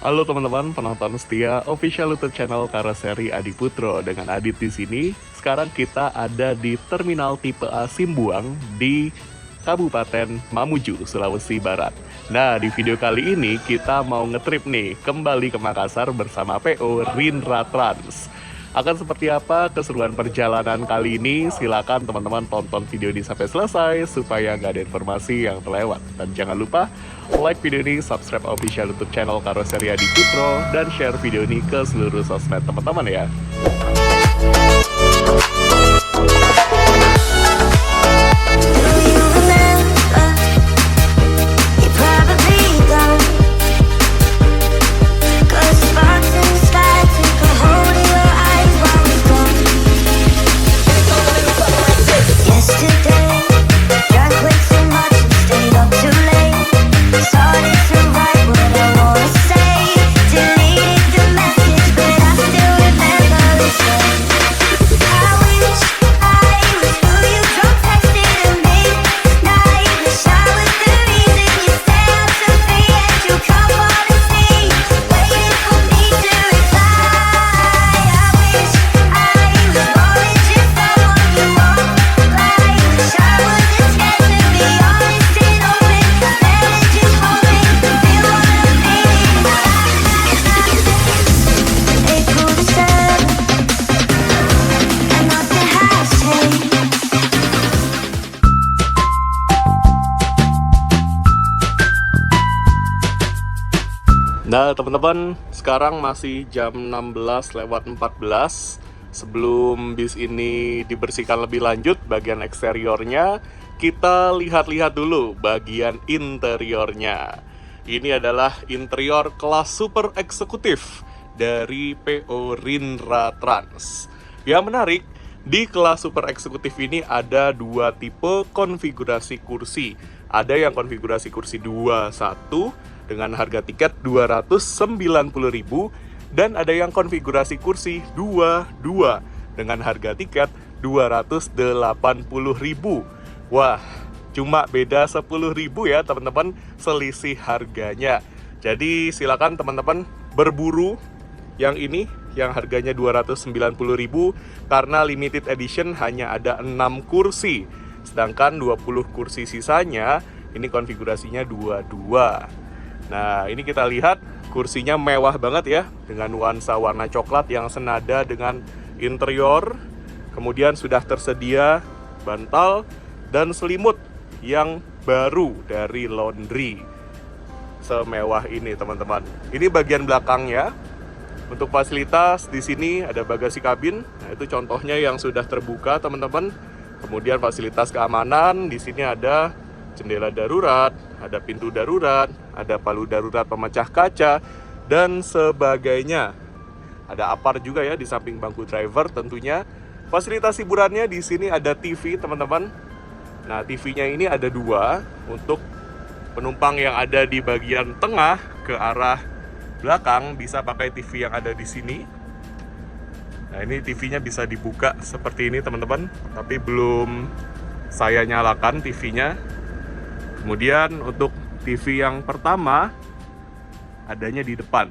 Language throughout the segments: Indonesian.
Halo teman-teman penonton setia official YouTube channel Karoseri Adi Putro. Dengan Adit di sini. Sekarang kita ada di Terminal Tipe A Simbuang di Kabupaten Mamuju, Sulawesi Barat. Nah, di video kali ini kita mau ngetrip nih kembali ke Makassar bersama PO Rindra Trans. Akan seperti apa keseruan perjalanan kali ini? Silakan teman-teman tonton video ini sampai selesai supaya nggak ada informasi yang terlewat. Dan jangan lupa like video ini, subscribe official YouTube channel Karoseri Adi Putro, dan share video ini ke seluruh sosmed teman-teman ya. Nah teman-teman, sekarang masih jam 16:14. Sebelum bis ini dibersihkan lebih lanjut bagian eksteriornya, kita lihat-lihat dulu bagian interiornya. Ini adalah interior kelas super eksekutif dari PO Rindra Trans. Yang menarik, di kelas super eksekutif ini ada dua tipe konfigurasi kursi. Ada yang konfigurasi kursi 21 dengan harga tiket 290.000, dan ada yang konfigurasi kursi 22 dengan harga tiket 280.000. Wah, cuma beda 10.000 ya teman-teman selisih harganya. Jadi silakan teman-teman berburu yang ini yang harganya 290.000 karena limited edition hanya ada 6 kursi. Sedangkan 20 kursi sisanya ini konfigurasinya 22. Nah, ini kita lihat kursinya mewah banget ya, dengan nuansa warna coklat yang senada dengan interior. Kemudian sudah tersedia bantal dan selimut yang baru dari laundry. Semewah ini teman-teman. Ini bagian belakangnya. Untuk fasilitas di sini ada bagasi kabin. Nah, itu contohnya yang sudah terbuka teman-teman. Kemudian fasilitas keamanan di sini ada jendela darurat, ada pintu darurat, ada palu darurat pemecah kaca, dan sebagainya. Ada apar juga ya di samping bangku driver tentunya. Fasilitas hiburannya di sini ada TV teman-teman. Nah, TV-nya ini ada dua untuk penumpang yang ada di bagian tengah ke arah belakang bisa pakai TV yang ada di sini. Nah, ini TV-nya bisa dibuka seperti ini teman-teman, tapi belum saya nyalakan TV-nya. Kemudian untuk TV yang pertama adanya di depan.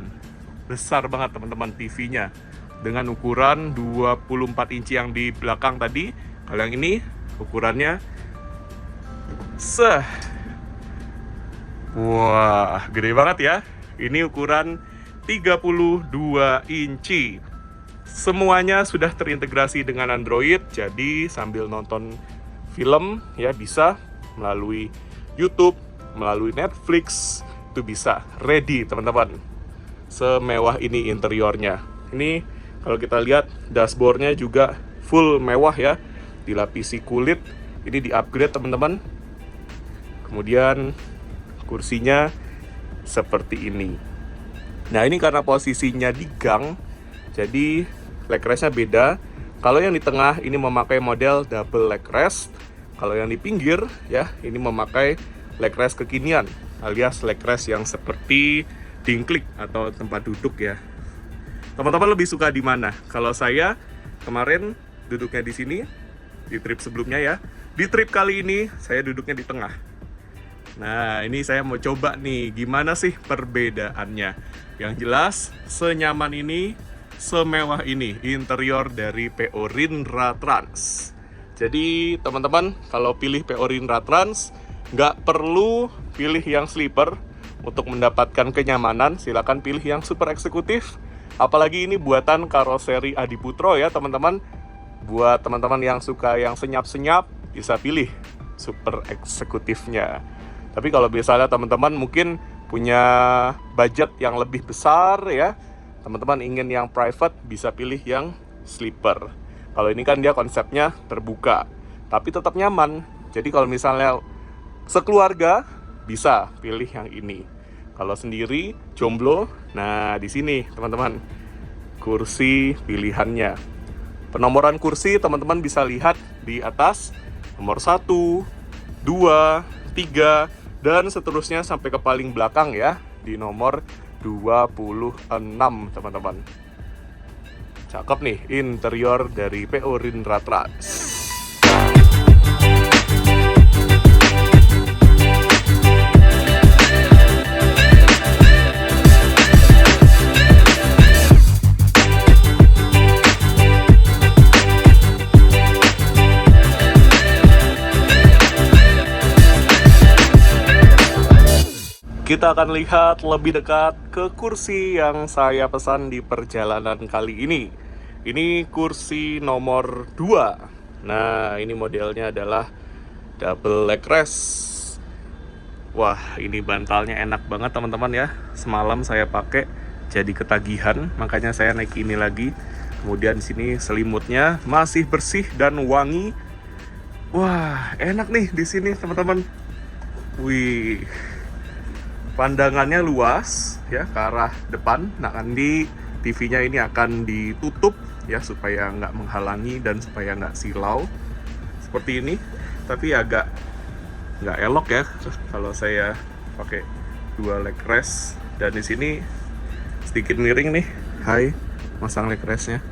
Besar banget teman-teman TV-nya. Dengan ukuran 24 inci yang di belakang tadi. Kalau yang ini ukurannya wah, gede banget ya. Ini ukuran 32 inci. Semuanya sudah terintegrasi dengan Android. Jadi sambil nonton film ya bisa melalui YouTube, melalui Netflix, itu bisa ready teman-teman. Semewah ini interiornya. Ini kalau kita lihat dashboardnya juga full mewah ya, dilapisi kulit. Ini di upgrade teman-teman. Kemudian kursinya seperti ini. Nah, ini karena posisinya di gang, jadi leg restnya beda. Kalau yang di tengah ini memakai model double leg rest. Kalau yang di pinggir ya, ini memakai leg rest kekinian alias leg rest yang seperti dingklik atau tempat duduk ya. Teman-teman lebih suka di mana? Kalau saya kemarin duduknya di sini, di trip sebelumnya ya. Di trip kali ini saya duduknya di tengah. Nah, ini saya mau coba nih, gimana sih perbedaannya. Yang jelas, senyaman ini, semewah ini interior dari PO Rindra Trans. Jadi teman-teman, kalau pilih PO Rindra Trans, nggak perlu pilih yang sleeper. Untuk mendapatkan kenyamanan, silakan pilih yang super eksekutif. Apalagi ini buatan karoseri Adiputro ya teman-teman. Buat teman-teman yang suka yang senyap-senyap, bisa pilih super eksekutifnya. Tapi kalau misalnya teman-teman mungkin punya budget yang lebih besar ya, teman-teman ingin yang private, bisa pilih yang sleeper. Kalau ini kan dia konsepnya terbuka, tapi tetap nyaman. Jadi kalau misalnya sekeluarga, bisa pilih yang ini. Kalau sendiri, jomblo, nah di sini teman-teman, kursi pilihannya. Penomoran kursi teman-teman bisa lihat di atas, nomor 1, 2, 3, dan seterusnya sampai ke paling belakang ya, di nomor 26 teman-teman. Cakep nih interior dari PO Rindra Trans. Kita akan lihat lebih dekat ke kursi yang saya pesan di perjalanan kali ini. Ini kursi nomor 2. Nah, ini modelnya adalah double leg rest. Wah, ini bantalnya enak banget teman-teman ya. Semalam saya pakai jadi ketagihan, makanya saya naik ini lagi. Kemudian di sini selimutnya masih bersih dan wangi. Wah, enak nih di sini teman-teman. Wih. Pandangannya luas ya ke arah depan. Nah, nanti TV-nya ini akan ditutup ya supaya nggak menghalangi dan supaya nggak silau seperti ini. Tapi agak nggak elok ya kalau saya pakai dua leg rest. Dan di sini sedikit miring nih. Hai, masang leg restnya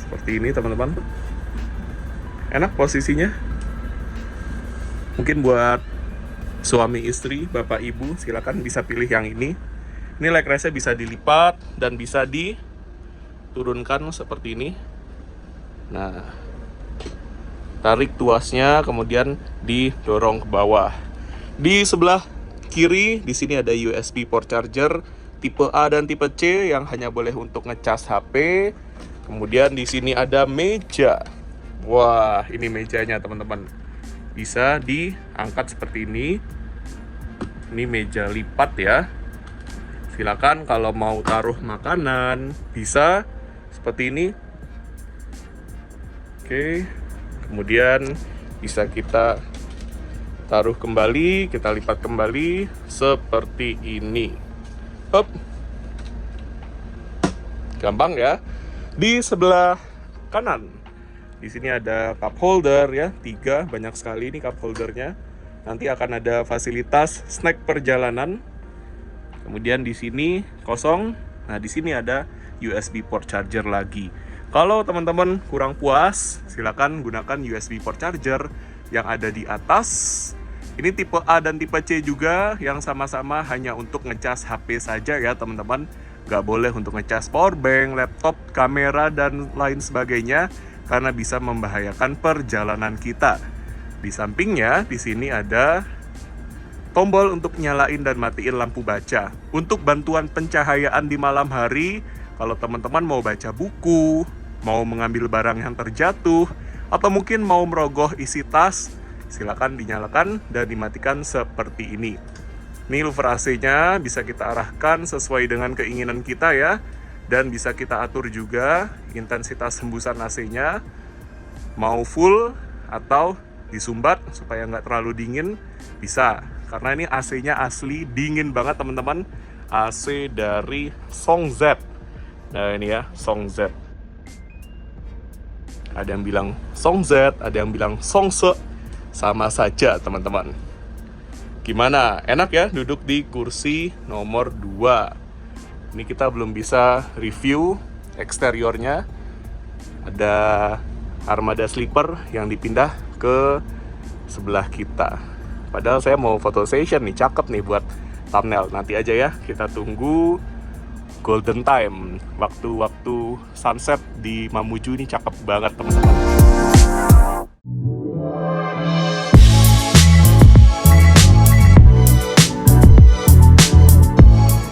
seperti ini teman-teman. Enak posisinya. Mungkin buat suami istri, bapak ibu, silakan bisa pilih yang ini. Ini leg restnya bisa dilipat dan bisa diturunkan seperti ini. Nah, tarik tuasnya kemudian didorong ke bawah. Di sebelah kiri di sini ada USB port charger tipe A dan tipe C yang hanya boleh untuk ngecas HP. Kemudian di sini ada meja. Wah, ini mejanya teman-teman. Bisa diangkat seperti ini. Ini meja lipat ya. Silakan kalau mau taruh makanan bisa seperti ini. Oke. Kemudian bisa kita taruh kembali, kita lipat kembali seperti ini. Hop. Gampang ya. Di sebelah kanan di sini ada cup holder ya, 3, banyak sekali ini cup holdernya. Nanti akan ada fasilitas snack perjalanan. Kemudian di sini kosong. Nah, di sini ada USB port charger lagi. Kalau teman-teman kurang puas, silakan gunakan USB port charger yang ada di atas. Ini tipe A dan tipe C juga, yang sama-sama hanya untuk ngecas HP saja ya teman-teman. Nggak boleh untuk ngecas powerbank, laptop, kamera, dan lain sebagainya, karena bisa membahayakan perjalanan kita. Di sampingnya, di sini ada tombol untuk nyalain dan matiin lampu baca. Untuk bantuan pencahayaan di malam hari, kalau teman-teman mau baca buku, mau mengambil barang yang terjatuh, atau mungkin mau merogoh isi tas, silakan dinyalakan dan dimatikan seperti ini. Ini louver AC-nya bisa kita arahkan sesuai dengan keinginan kita ya. Dan bisa kita atur juga intensitas hembusan AC-nya, mau full atau disumbat supaya nggak terlalu dingin, bisa. Karena ini AC-nya asli dingin banget teman-teman. AC dari Songz. Nah ini ya, Songz. Ada yang bilang Songz, ada yang bilang Songse. Sama saja teman-teman. Gimana? Enak ya duduk di kursi nomor 2. Ini kita belum bisa review eksteriornya. Ada armada sleeper yang dipindah ke sebelah kita. Padahal saya mau foto session nih, cakep nih buat thumbnail. Nanti aja ya, kita tunggu golden time. Waktu-waktu sunset di Mamuju ini cakep banget teman-teman.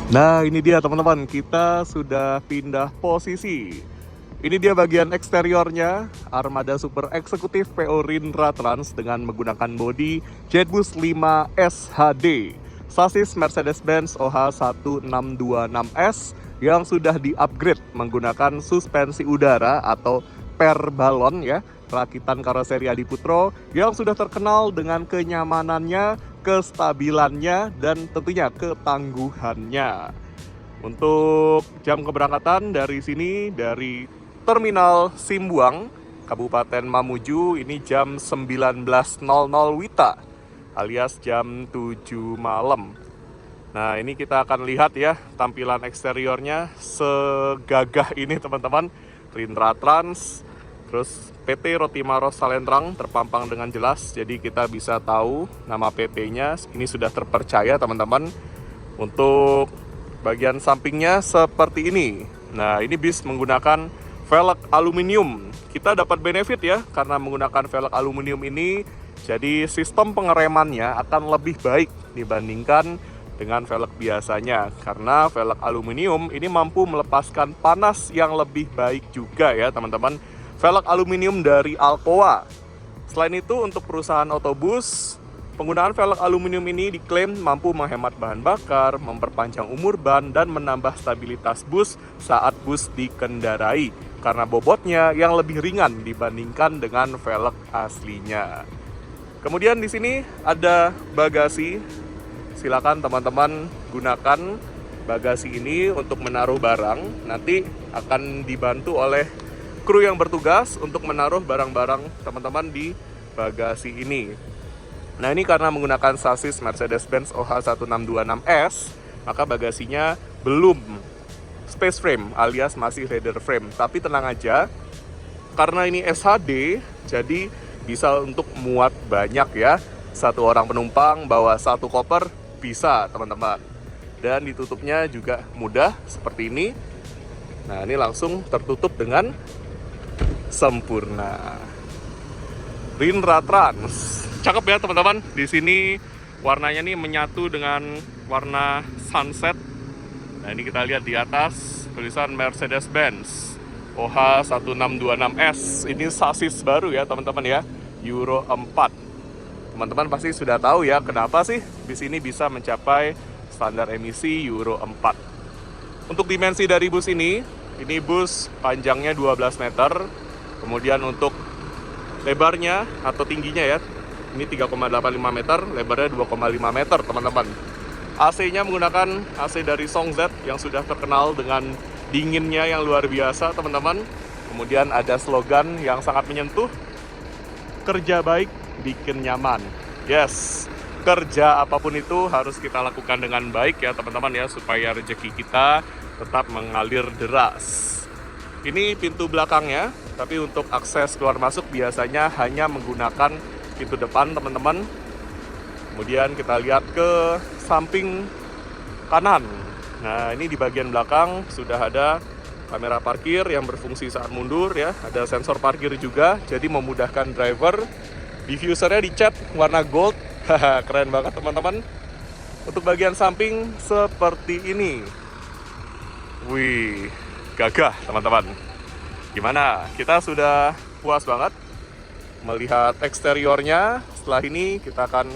Nah ini dia teman-teman, kita sudah pindah posisi. Ini dia bagian eksteriornya, armada super eksekutif PO Rindra Trans dengan menggunakan bodi Jetbus 5 SHD, sasis Mercedes-Benz OH1626S yang sudah di-upgrade menggunakan suspensi udara atau per balon ya, rakitan karoseri Adi Putro yang sudah terkenal dengan kenyamanannya, kestabilannya, dan tentunya ketangguhannya. Untuk jam keberangkatan dari sini, dari Terminal Simbuang, Kabupaten Mamuju, ini jam 19.00 WITA alias jam 7 malam. Nah ini kita akan lihat ya tampilan eksteriornya segagah ini teman-teman. Rindra Trans, terus PT Roti Maros Salendrang terpampang dengan jelas, jadi kita bisa tahu nama PT-nya. Ini sudah terpercaya teman-teman. Untuk bagian sampingnya seperti ini. Nah ini bis menggunakan velg aluminium. Kita dapat benefit ya karena menggunakan velg aluminium ini, jadi sistem pengeremannya akan lebih baik dibandingkan dengan velg biasanya, karena velg aluminium ini mampu melepaskan panas yang lebih baik juga ya teman-teman. Velg aluminium dari Alcoa. Selain itu untuk perusahaan otobus, penggunaan velg aluminium ini diklaim mampu menghemat bahan bakar, memperpanjang umur ban, dan menambah stabilitas bus saat bus dikendarai karena bobotnya yang lebih ringan dibandingkan dengan velg aslinya. Kemudian di sini ada bagasi. Silakan teman-teman gunakan bagasi ini untuk menaruh barang. Nanti akan dibantu oleh kru yang bertugas untuk menaruh barang-barang teman-teman di bagasi ini. Nah ini karena menggunakan sasis Mercedes-Benz OH1626S, maka bagasinya belum space frame alias masih leather frame. Tapi tenang aja, karena ini SHD, jadi bisa untuk muat banyak ya. Satu orang penumpang bawa satu koper bisa teman-teman. Dan ditutupnya juga mudah seperti ini. Nah ini langsung tertutup dengan sempurna. Rindra Trans, cakep ya teman-teman. Di sini warnanya nih menyatu dengan warna sunset. Nah ini kita lihat di atas tulisan Mercedes-Benz OH1626S. Ini sasis baru ya teman-teman ya, Euro 4. Teman-teman pasti sudah tahu ya kenapa sih bis ini bisa mencapai standar emisi Euro 4. Untuk dimensi dari bus ini bus panjangnya 12 meter. Kemudian untuk lebarnya atau tingginya ya, ini 3,85 meter, lebarnya 2,5 meter teman-teman. AC-nya menggunakan AC dari Songzet yang sudah terkenal dengan dinginnya yang luar biasa teman-teman. Kemudian ada slogan yang sangat menyentuh, kerja baik bikin nyaman. Yes, kerja apapun itu harus kita lakukan dengan baik ya teman-teman ya, supaya rezeki kita tetap mengalir deras. Ini pintu belakangnya, tapi untuk akses keluar masuk biasanya hanya menggunakan pintu depan teman-teman. Kemudian kita lihat ke samping kanan. Nah ini di bagian belakang sudah ada kamera parkir yang berfungsi saat mundur ya. Ada sensor parkir juga, jadi memudahkan driver. Diffusernya dicat warna gold. Keren banget teman-teman. Untuk bagian samping seperti ini. Wih, gagah teman-teman. Gimana? Kita sudah puas banget melihat eksteriornya. Setelah ini kita akan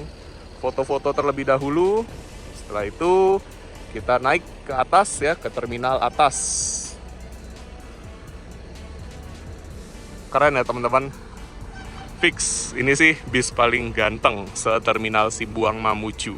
foto-foto terlebih dahulu. Setelah itu kita naik ke atas ya, ke terminal atas. Keren ya teman-teman. Fix, ini sih bis paling ganteng se-terminal Simbuang Mamuju.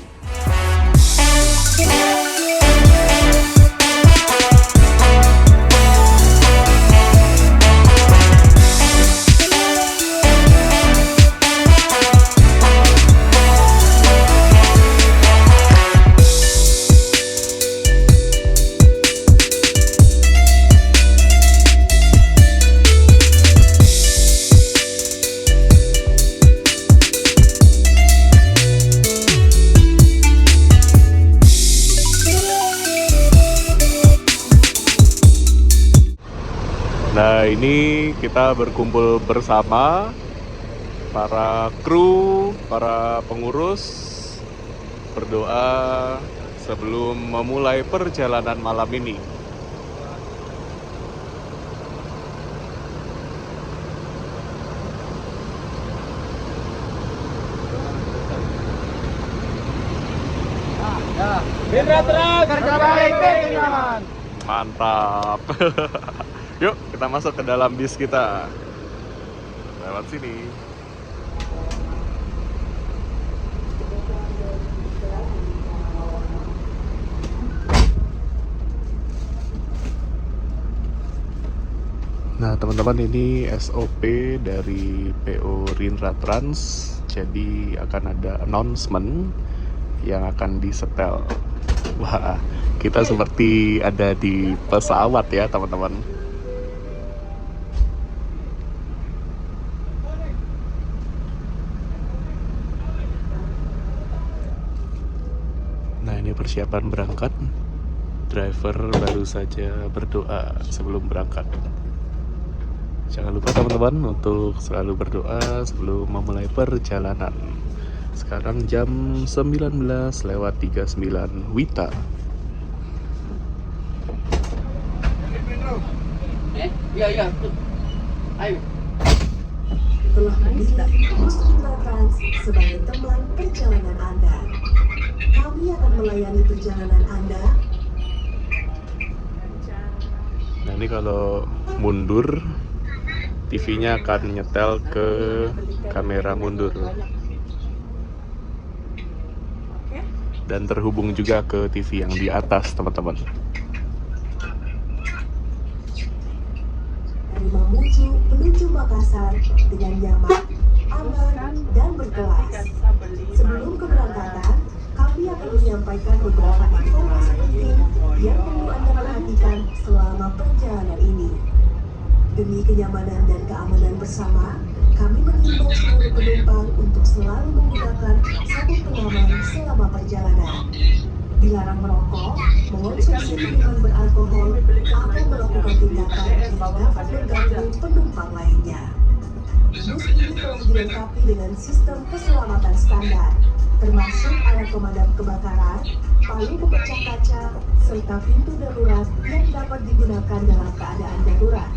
Nah, ini kita berkumpul bersama para kru, para pengurus, berdoa sebelum memulai perjalanan malam ini. Mitra terus, kerja baik, bikin nyaman. Mantap. Yuk, kita masuk ke dalam bis kita. Lewat sini. Nah, teman-teman, ini SOP dari PO Rindra Trans. Jadi akan ada announcement yang akan disetel. Wah, kita seperti ada di pesawat ya, teman-teman. Nah, ini persiapan berangkat. Driver baru saja berdoa sebelum berangkat. Jangan lupa teman-teman untuk selalu berdoa sebelum memulai perjalanan. Sekarang jam 19:39 WITA. Iya. Ayo. Telah memilih Bus Rindra Trans sebagai teman perjalanan Anda. Kami akan melayani perjalanan Anda. Nah, ini kalau mundur, TV-nya akan nyetel ke kamera mundur. Dan terhubung juga ke TV yang di atas, teman-teman. Dari Mamuju menuju Makassar dengan nyaman, aman, dan berkelas. Sebelum keberangkatan, kami akan menyampaikan beberapa informasi penting yang perlu Anda perhatikan selama perjalanan ini. Demi kenyamanan dan keamanan bersama, kami mengimbau seluruh penumpang untuk selalu menggunakan sabuk pengaman selama perjalanan. Dilarang merokok, mengonsumsi minuman beralkohol, atau melakukan tindakan yang dapat mengganggu penumpang lainnya. Bus ini telah dilengkapi dengan sistem keselamatan standar, termasuk alat pemadam kebakaran, palu pemecah kaca, serta pintu darurat yang dapat digunakan dalam keadaan darurat.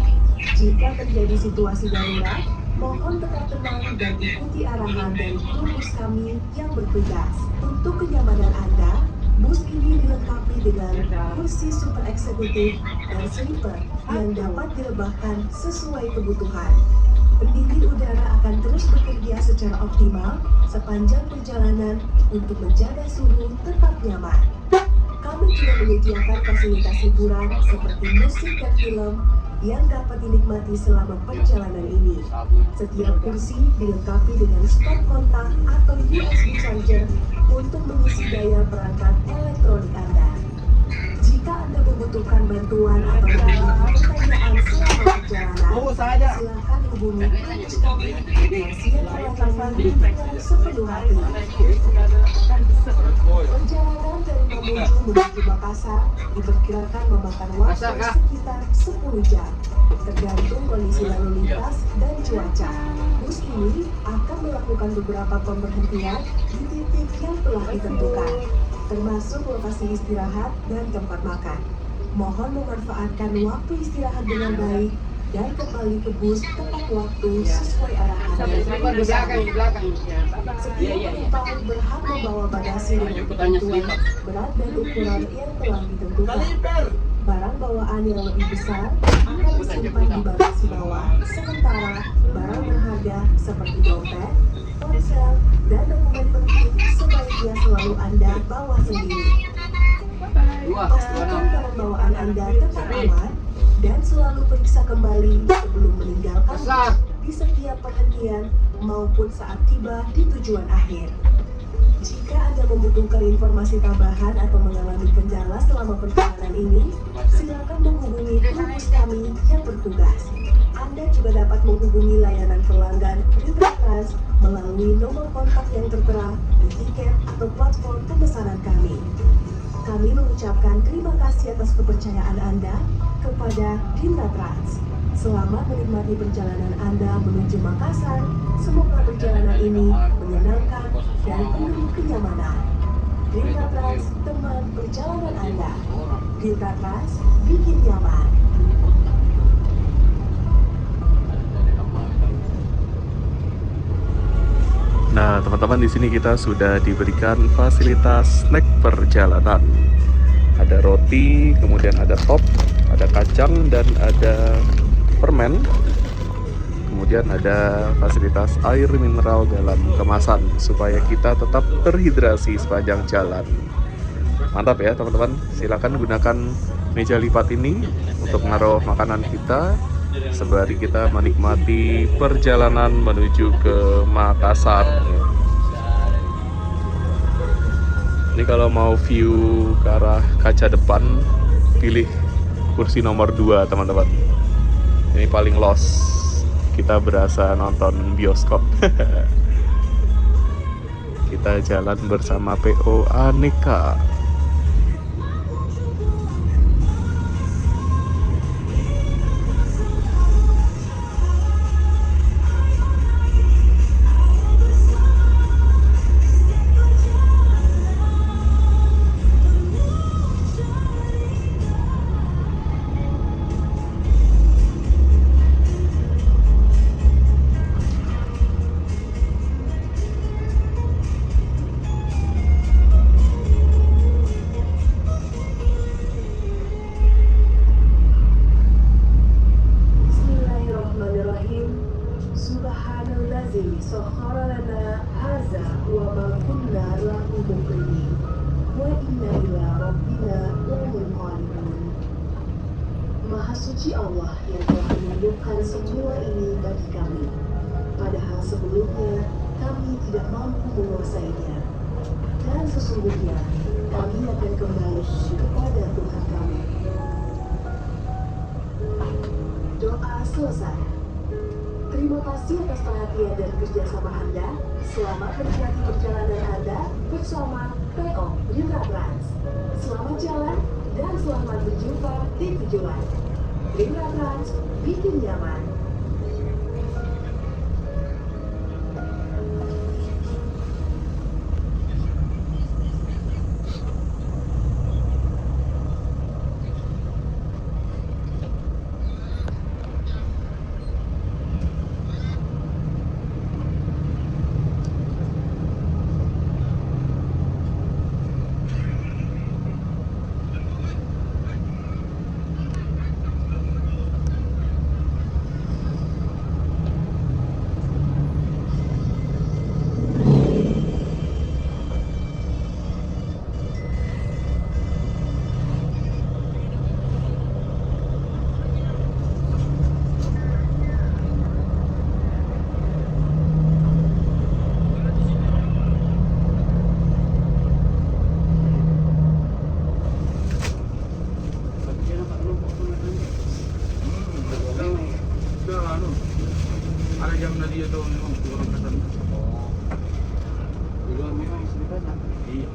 Jika terjadi situasi darurat, mohon tetap tenang dan ikuti arahan dari kru bus kami yang bertugas. Untuk kenyamanan Anda, bus ini dilengkapi dengan kursi super eksekutif dan sleeper yang dapat direbahkan sesuai kebutuhan. Pendingin udara akan terus bekerja secara optimal sepanjang perjalanan untuk menjaga suhu tetap nyaman. Kami juga menyediakan fasilitas hiburan seperti musik dan film yang dapat dinikmati selama perjalanan ini. Setiap kursi dilengkapi dengan stop kontak atau USB charger untuk mengisi daya perangkat elektronik Anda. Jika Anda membutuhkan bantuan atau memiliki pertanyaan selama perjalanan, silakan hubungi kru kami yang siap melayani dengan sepenuh hati. Perjalanan dari Mamuju menuju Makassar diperkirakan memakan waktu sekitar 10 jam, tergantung kondisi lalu lintas dan cuaca. Bus ini akan melakukan beberapa pemberhentian di titik yang telah ditentukan, termasuk lokasi istirahat dan tempat makan. Mohon memanfaatkan waktu istirahat dengan baik dan kembali ke bus tepat waktu sesuai arahan dari kru bersama. Setiap penumpang berhak membawa bagasi dengan ketentuan berat dan ukuran yang telah ditentukan. Barang bawaan yang lebih besar akan disimpan di bagasi bawah, sementara barang berharga seperti dompet, ponsel, dan dokumen penting sebaiknya selalu Anda bawa sendiri. Pastikan barang bawaan Anda tetap aman dan selalu periksa kembali sebelum meninggalkan di setiap perhentian maupun saat tiba di tujuan akhir. Jika Anda membutuhkan informasi tambahan atau mengalami kendala selama perjalanan ini, silakan menghubungi kru bus kami yang bertugas. Anda juga dapat menghubungi layanan pelanggan Rindra Trans melalui nomor kontak yang tertera di tiket atau platform pemesanan kami. Kami mengucapkan terima kasih atas kepercayaan Anda kepada Rindra Trans. Selamat menikmati perjalanan Anda menuju Makassar. Semoga perjalanan ini menyenangkan dan penuh kenyamanan. Green Trans, teman perjalanan Anda. Green Trans, bikin nyaman. Nah, teman-teman, di sini kita sudah diberikan fasilitas snack perjalanan. Ada roti, kemudian ada top, ada kacang, dan ada permen. Kemudian ada fasilitas air mineral dalam kemasan supaya kita tetap terhidrasi sepanjang jalan. Mantap ya teman-teman. Silakan gunakan meja lipat ini untuk menaruh makanan kita sembari kita menikmati perjalanan menuju ke Makassar. Ini kalau mau view ke arah kaca depan, pilih kursi nomor 2 teman-teman. Ini paling los. Kita berasa nonton bioskop. Kita jalan bersama PO Aneka. Bismillahirrahmanirrahim. Subhanallazi sakhkhara lana hadza wa ma kunna lahu muqrinin wa inna ila rabbina lamunqalibun. Maha suci Allah yang telah menunjukkan semua ini bagi kami, padahal sebelumnya kami tidak mampu menguasainya. Dan sesungguhnya kami akan kembali kepada Tuhan kami. Doa selesai. Terima kasih atas perhatian dan kerjasama Anda. Selamat menikmati perjalanan Anda bersama PO Green Trans. Selamat jalan dan selamat berjumpa di tujuan. Green Trans, bikin nyaman. Ada jam na dia doon memang kurang ke sana. Dulu memang sebenarnya. Iya.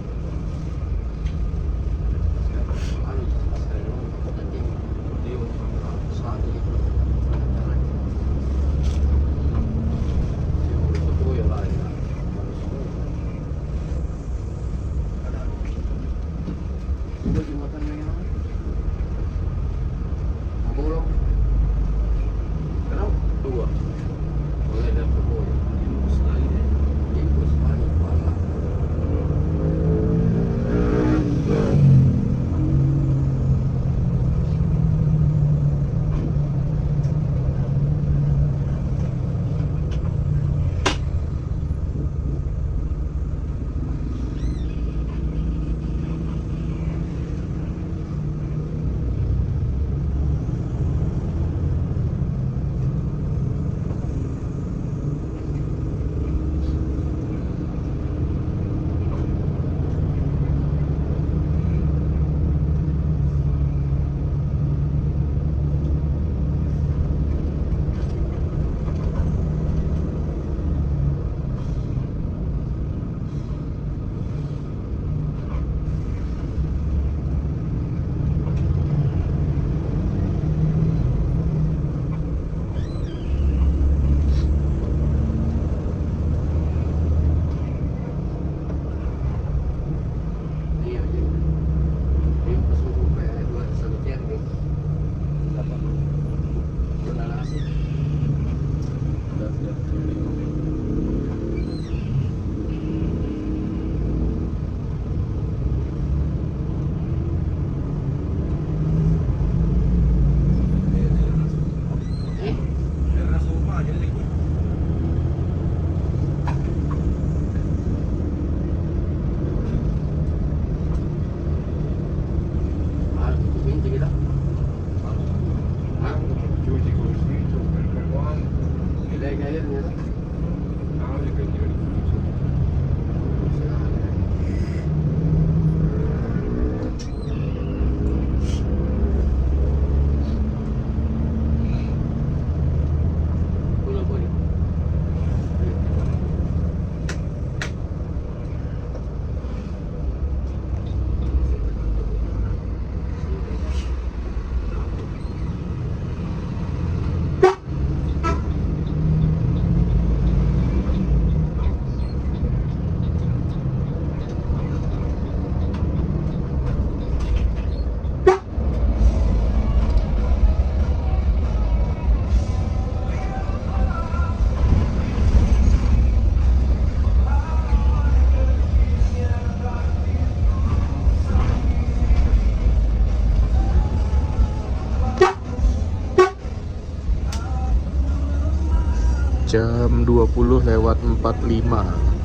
Jam 20:45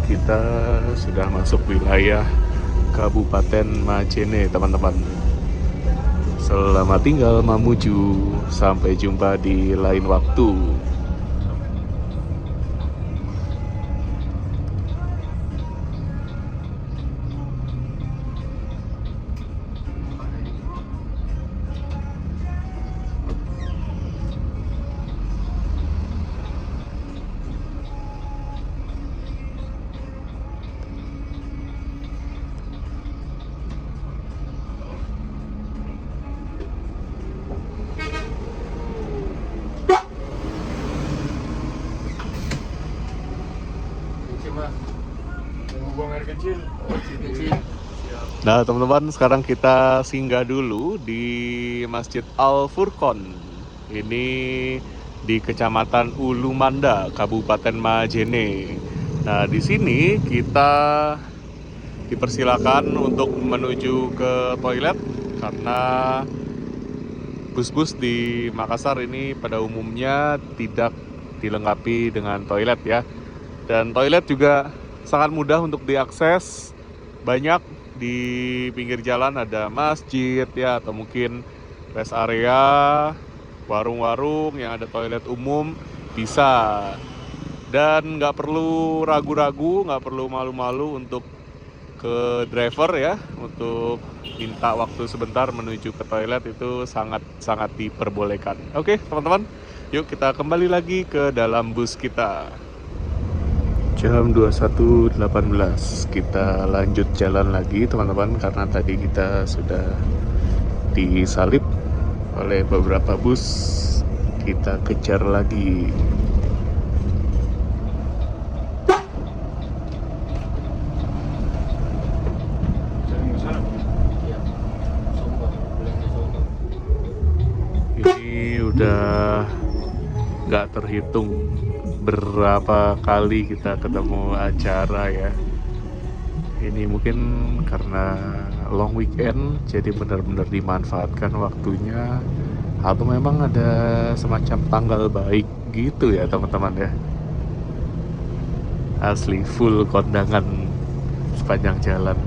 kita sudah masuk wilayah Kabupaten Majene, teman-teman. Selamat tinggal Mamuju, sampai jumpa di lain waktu. Buang air kecil. Oh, kecil. Nah teman-teman, sekarang kita singgah dulu di Masjid Al Furqon. Ini di Kecamatan Ulu Manda, Kabupaten Majene. Nah di sini kita dipersilakan untuk menuju ke toilet karena bus-bus di Makassar ini pada umumnya tidak dilengkapi dengan toilet ya. Dan toilet juga sangat mudah untuk diakses. Banyak di pinggir jalan ada masjid ya, atau mungkin rest area, warung-warung yang ada toilet umum bisa. Dan nggak perlu ragu-ragu, nggak perlu malu-malu untuk ke driver ya, untuk minta waktu sebentar menuju ke toilet, itu sangat diperbolehkan. Oke teman-teman, yuk kita kembali lagi ke dalam bus kita. Jam 21:18 kita lanjut jalan lagi teman-teman, karena tadi kita sudah disalip oleh beberapa bus. Kita kejar lagi. Ini udah nggak terhitung berapa kali kita ketemu acara ya. Ini mungkin karena long weekend, jadi benar-benar dimanfaatkan waktunya, atau memang ada semacam tanggal baik gitu ya teman-teman ya. Asli full kondangan sepanjang jalan.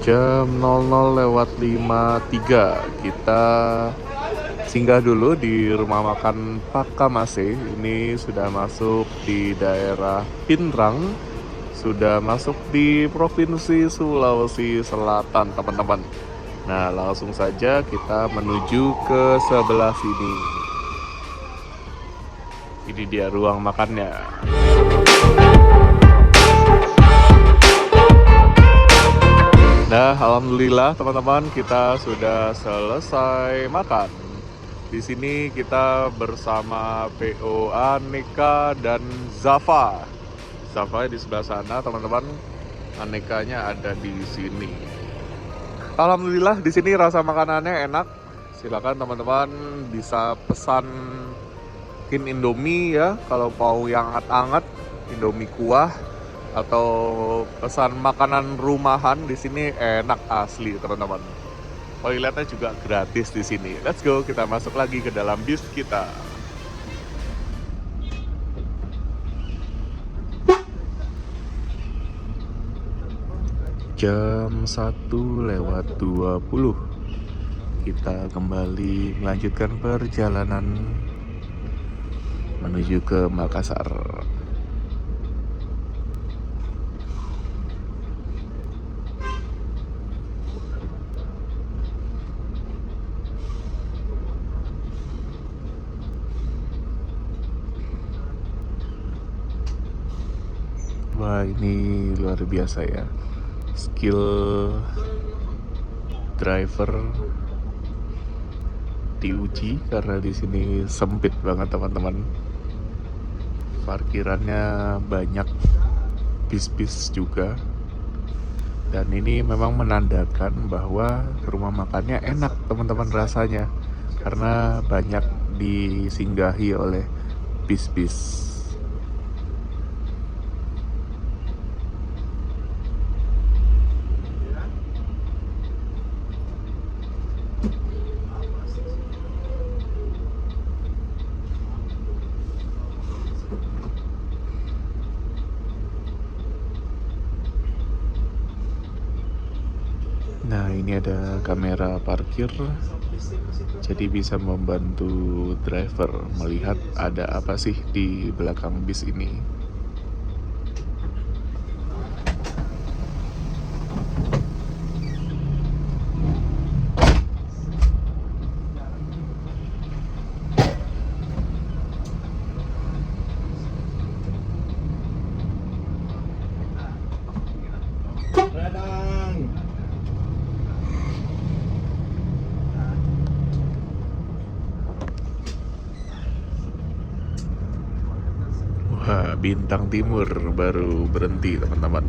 Jam 00:53 kita singgah dulu di rumah makan Pakamase. Ini sudah masuk di daerah Pinrang, sudah masuk di Provinsi Sulawesi Selatan teman-teman. Nah langsung saja kita menuju ke sebelah sini. Ini dia ruang makannya. Nah, alhamdulillah teman-teman, kita sudah selesai makan. Di sini kita bersama PO Aneka dan Zafa. Zafa di sebelah sana, teman-teman. Anekanya ada di sini. Alhamdulillah di sini rasa makanannya enak. Silakan teman-teman bisa pesan mungkin Indomie ya, kalau mau yang hangat-hangat, Indomie kuah, atau pesan makanan rumahan. Di sini enak asli teman-teman. Toiletnya juga gratis di sini. Let's go, kita masuk lagi ke dalam bis kita. Jam 1:20 kita kembali melanjutkan perjalanan menuju ke Makassar. Wah, ini luar biasa ya. Skill driver diuji karena di sini sempit banget teman-teman. Parkirannya banyak, bis-bis juga. Dan ini memang menandakan bahwa rumah makannya enak teman-teman rasanya. Karena banyak disinggahi oleh bis-bis. Nah, ini ada kamera parkir, jadi bisa membantu driver melihat ada apa sih di belakang bis ini. Wah, Bintang Timur baru berhenti teman-teman.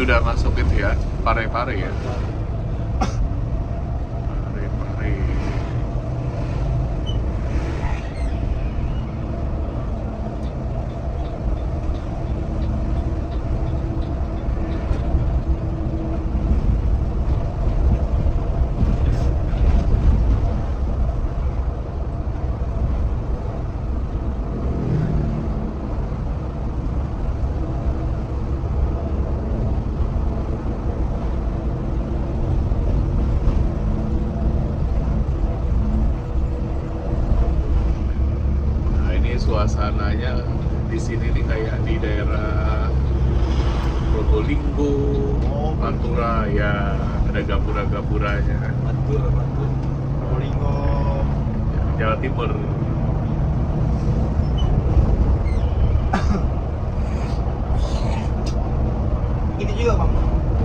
udah masuk itu ya, Pare-Pare ya. Pare-Pare. Nah, ini suasananya di sini nih kayak di daerah Probolinggo, Pantura ya, ada gapura-gapuranya kan. Batur. Probolinggo. Jawa Timur. Ini juga bang.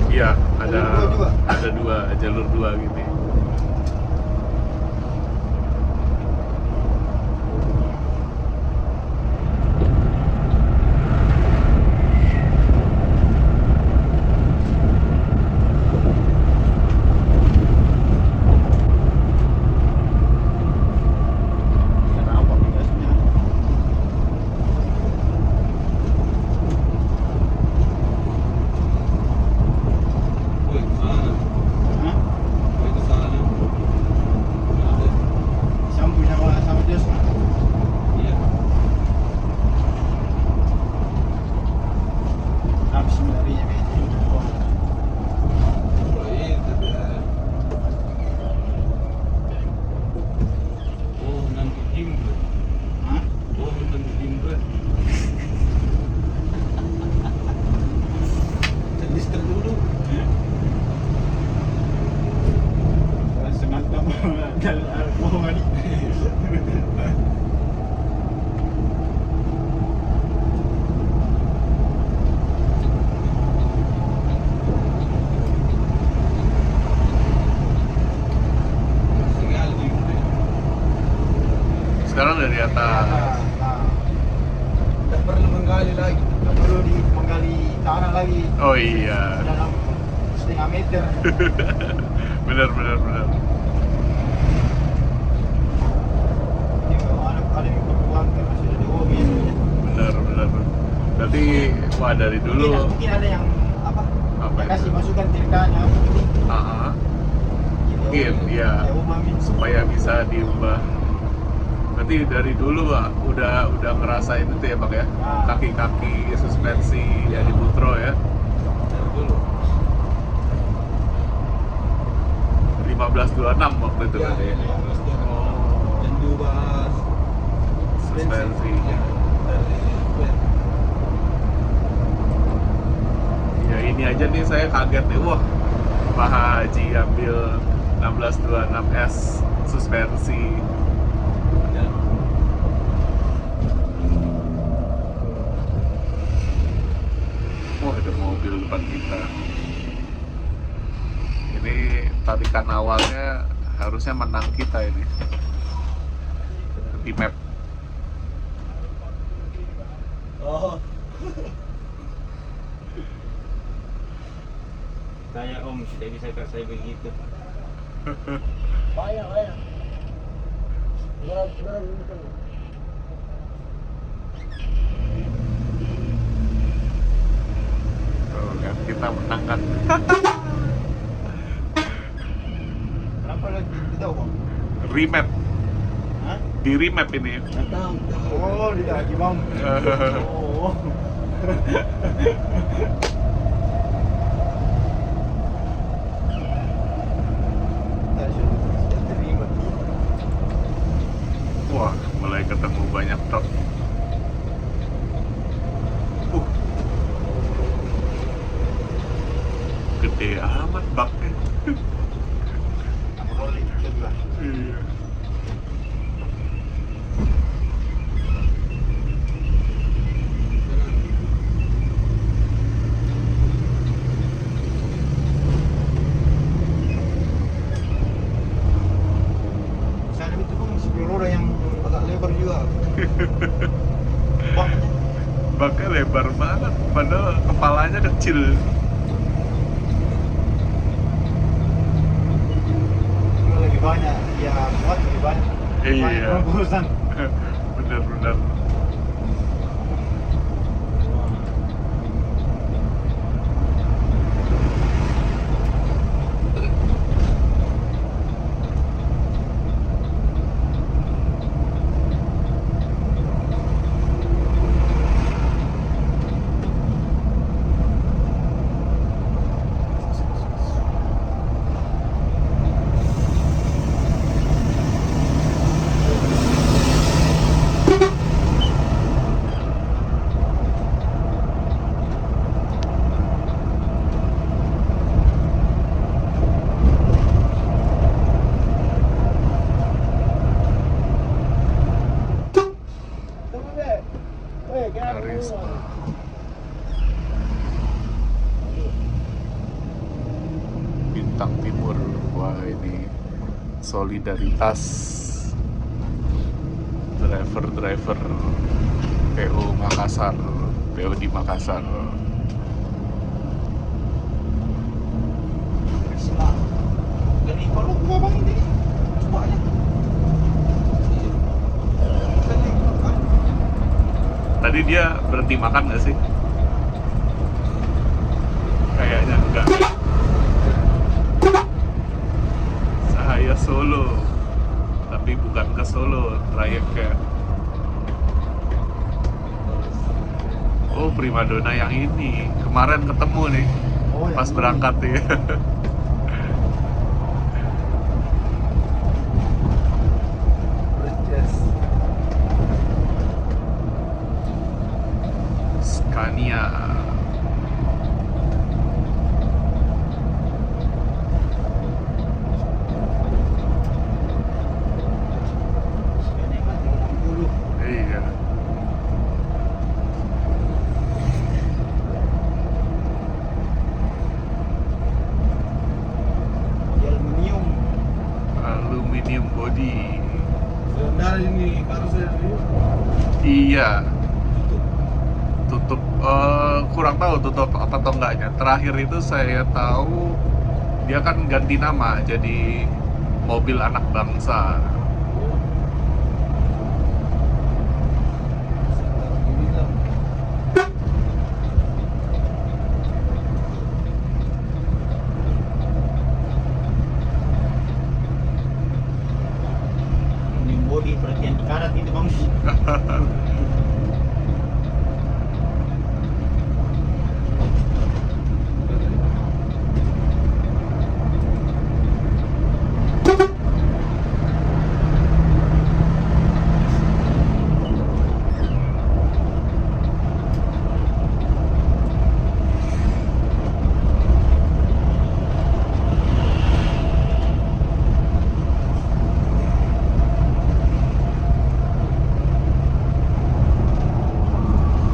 Iya, ada Jalur dua juga? ada dua jalur dua gitu. Kenapa biasanya? Woi, kesana. Hah? Woi, kesana. Ada. Sambung sama dia semua. Iya. Habis larinya begitu. Oh, itu dia. Oh, nanti jimbre. Hah? Oh, nanti jimbre. Sediskan dulu. Semacam dalam bohongan ini. Tinggal jimbre. Sekarang dari atas. Tidak perlu menggali lagi, tidak perlu menggali tanah lagi Oh iya, dalam setengah meter. benar. Ini kalau ada yang perempuan kan masih ada hobi. Benar. Berarti wah dari dulu. Mungkin ada yang apa? Apa Yang kasih itu? masukan ceritanya apa gitu. Ah, mungkin, iya. Ya umami. supaya bisa diubah. Berarti dari dulu udah ngerasain itu ya Bang ya, kaki-kaki suspensi ya di Putro ya. Dari dulu. 1526 waktu itu Ya, tadi ya. dan diubah Suspensinya. Ya ini aja nih saya kaget nih, wah Pak Haji ambil 1626S suspensi. Wah ada mobil depan kita. Ini tarikan awalnya harusnya menang kita ini di map. Oh. Saya om tidak bisa kak saya begitu. Bayang. Tuh kan kita menang kan. Kenapa lagi tidak tahu bang? Remap, Hah? di remap ini. Tidak tahu. Oh, tidak lagi bang. Oh. Sudah terima. Wah mulai ketemu banyak truk. Gede amat baknya. Rolling kedua. Iya. Sana itu bang si roda yang agak lebar juga. Baknya. Baknya lebar banget, padahal kepalanya kecil. banyak dia buat lebih banyak. Iya. Banyak urusan. Bener-bener. Karisma. Bintang Timur. Wah, ini solidaritas driver-driver PO Makassar, PO di Makassar. Jadi kalau gua bang ini coba aja. Tadi dia berhenti makan nggak sih? Kayaknya enggak. Saya Solo, tapi bukan ke Solo trayeknya. Oh, primadona yang ini kemarin ketemu nih Oh, pas berangkat ya. Scania. Iya. Aluminium. Aluminium body. Dari ini karoseri ini Iya. Tutup kurang tahu tutup apa atau enggaknya. Terakhir itu saya tahu dia kan ganti nama jadi mobil anak bangsa. Aluminium body perhatian karat itu bang.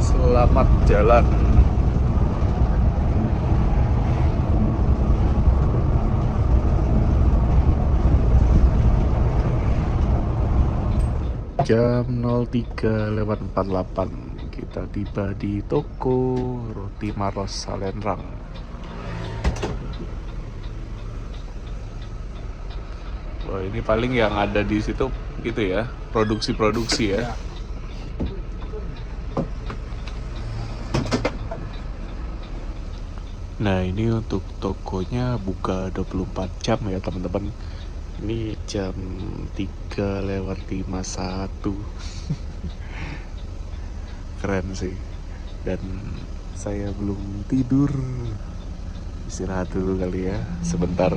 Selamat jalan. Jam 03:48 kita tiba di toko roti Maros Salenrang. Wah, ini paling yang ada di situ gitu ya, produksi-produksi ya. Nah, ini untuk tokonya buka 24 jam ya teman-teman. Ini jam 3:51. Keren sih. Dan saya belum tidur. Istirahat dulu kali ya. Sebentar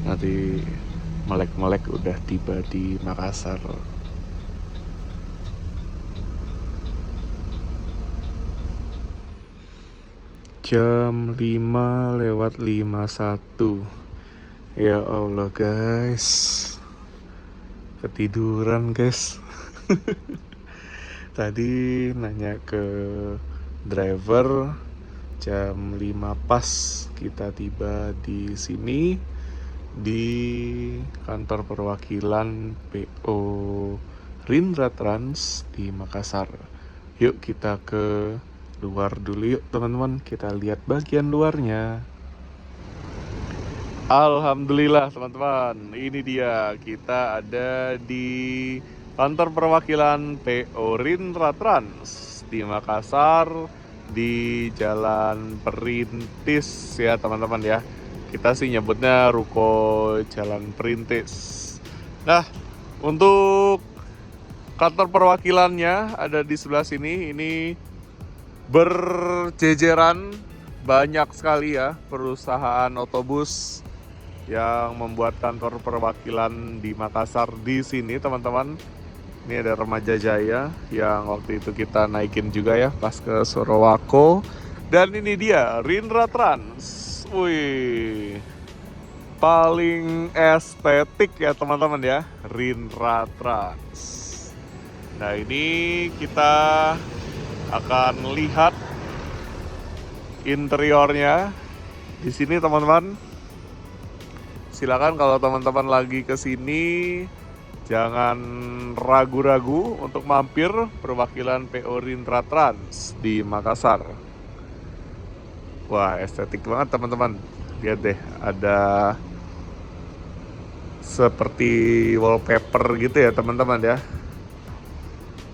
nanti melek-melek udah tiba di Makassar. Jam 5:51. Ya Allah guys, ketiduran guys. Tadi nanya ke driver, jam 5 pas kita tiba di sini di kantor perwakilan PO Rindra Trans di Makassar. Yuk kita ke luar dulu yuk teman-teman, kita lihat bagian luarnya. Alhamdulillah teman-teman, ini dia kita ada di kantor perwakilan PO Rindra Trans di Makassar di Jalan Perintis ya teman-teman ya. Kita sih nyebutnya Ruko Jalan Perintis. Nah, untuk kantor perwakilannya ada di sebelah sini. Ini berjejeran banyak sekali ya perusahaan otobus yang membuat kantor perwakilan di Makassar di sini teman-teman. Ini ada Remaja Jaya yang waktu itu kita naikin juga ya pas ke Sorowako. Dan ini dia Rindra Trans. Wih, paling estetik ya teman-teman ya, Rindra Trans. Nah ini kita akan lihat interiornya di sini teman-teman. Silakan kalau teman-teman lagi ke sini jangan ragu-ragu untuk mampir perwakilan PO Rindra Trans di Makassar. Wah, estetik banget teman-teman. Lihat deh, ada seperti wallpaper gitu ya teman-teman ya.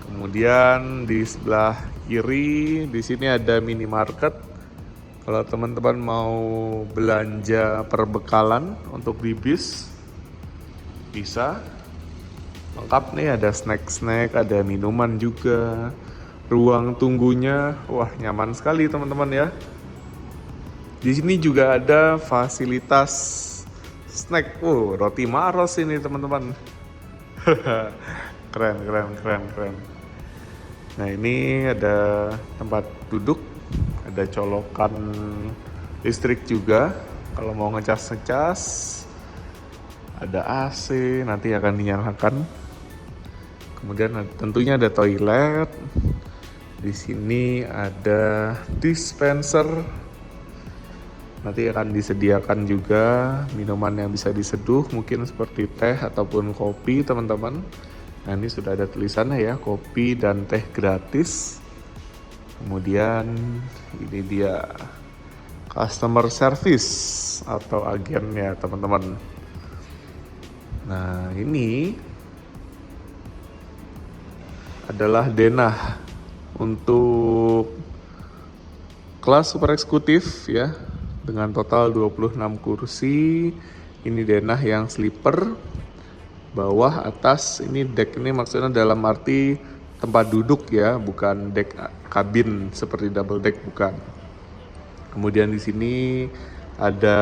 Kemudian di sebelah kiri di sini ada minimarket. Kalau teman-teman mau belanja perbekalan untuk di bis bisa. Lengkap nih, ada snack-snack, ada minuman juga. Ruang tunggunya, wah nyaman sekali teman-teman ya. Di sini juga ada fasilitas snack. Roti Maros ini teman-teman. Keren. Nah ini ada tempat duduk, ada colokan listrik juga. Kalau mau ngecas, ada AC nanti akan dinyalakan. Kemudian tentunya ada toilet. Di sini ada dispenser. Nanti akan disediakan juga minuman yang bisa diseduh, mungkin seperti teh ataupun kopi teman-teman. Nah ini sudah ada tulisannya ya, kopi dan teh gratis. Kemudian ini dia customer service atau agennya teman-teman. Nah ini adalah denah untuk kelas super eksekutif ya, dengan total 26 kursi. Ini denah yang sleeper, bawah atas. Ini deck ini maksudnya dalam arti tempat duduk ya, bukan deck kabin seperti double deck, bukan. Kemudian di sini ada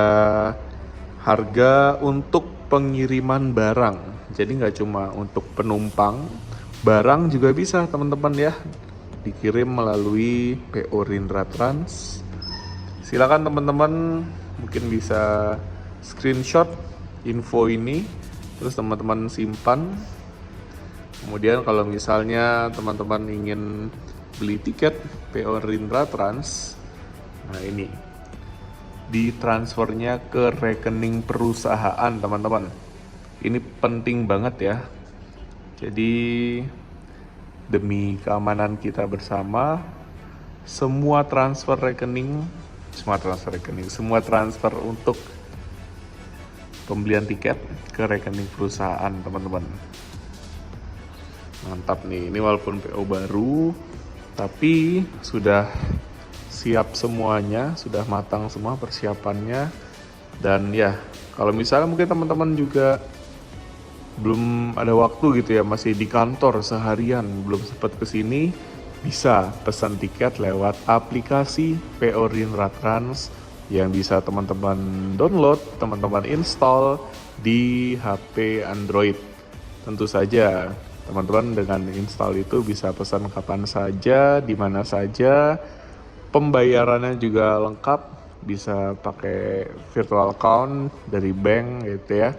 harga untuk pengiriman barang. Jadi nggak cuma untuk penumpang, barang juga bisa teman-teman ya, dikirim melalui PO Rindra Trans. Silakan teman-teman mungkin bisa screenshot info ini, terus teman-teman simpan. Kemudian kalau misalnya teman-teman ingin beli tiket PO Rindra Trans, nah ini ditransfernya ke rekening perusahaan teman-teman. Ini penting banget ya. Jadi demi keamanan kita bersama, semua transfer untuk pembelian tiket ke rekening perusahaan teman-teman. Mantap nih, ini walaupun PO baru tapi sudah siap semuanya, sudah matang semua persiapannya. Dan ya, kalau misalnya mungkin teman-teman juga belum ada waktu gitu ya, masih di kantor seharian, belum sempat kesini, bisa pesan tiket lewat aplikasi PO Rindra Trans yang bisa teman-teman download, teman-teman install di HP Android. Tentu saja teman-teman dengan install itu bisa pesan kapan saja, di mana saja. Pembayarannya juga lengkap, bisa pakai virtual account dari bank gitu ya.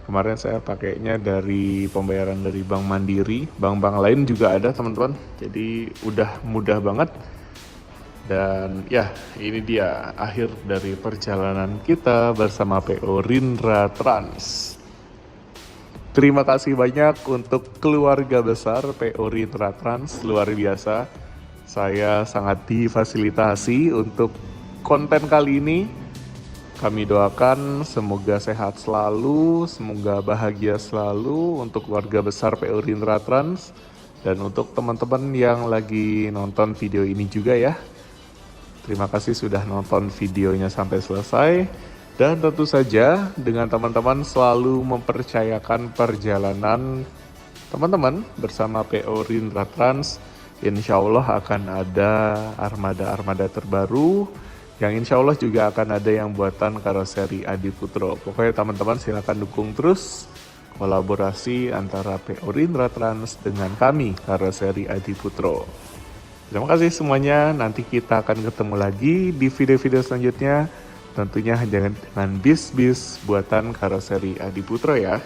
Kemarin saya pakainya dari pembayaran dari Bank Mandiri, bank-bank lain juga ada teman-teman. Jadi udah mudah banget. Dan ya, ini dia akhir dari perjalanan kita bersama PO Rindra Trans. Terima kasih banyak untuk keluarga besar PO Rindra Trans, luar biasa. Saya sangat difasilitasi untuk konten kali ini. Kami doakan semoga sehat selalu, semoga bahagia selalu untuk keluarga besar PO Rindra Trans dan untuk teman-teman yang lagi nonton video ini juga ya. Terima kasih sudah nonton videonya sampai selesai. Dan tentu saja dengan teman-teman selalu mempercayakan perjalanan teman-teman bersama PO Rindra Trans. Insya Allah akan ada armada-armada terbaru yang insya Allah juga akan ada yang buatan karoseri Adiputro. Pokoknya teman-teman silakan dukung terus kolaborasi antara PO Rindra Trans dengan kami karoseri Adiputro. Terima kasih semuanya, nanti kita akan ketemu lagi di video-video selanjutnya. Tentunya dengan bis-bis buatan karoseri Adiputro ya.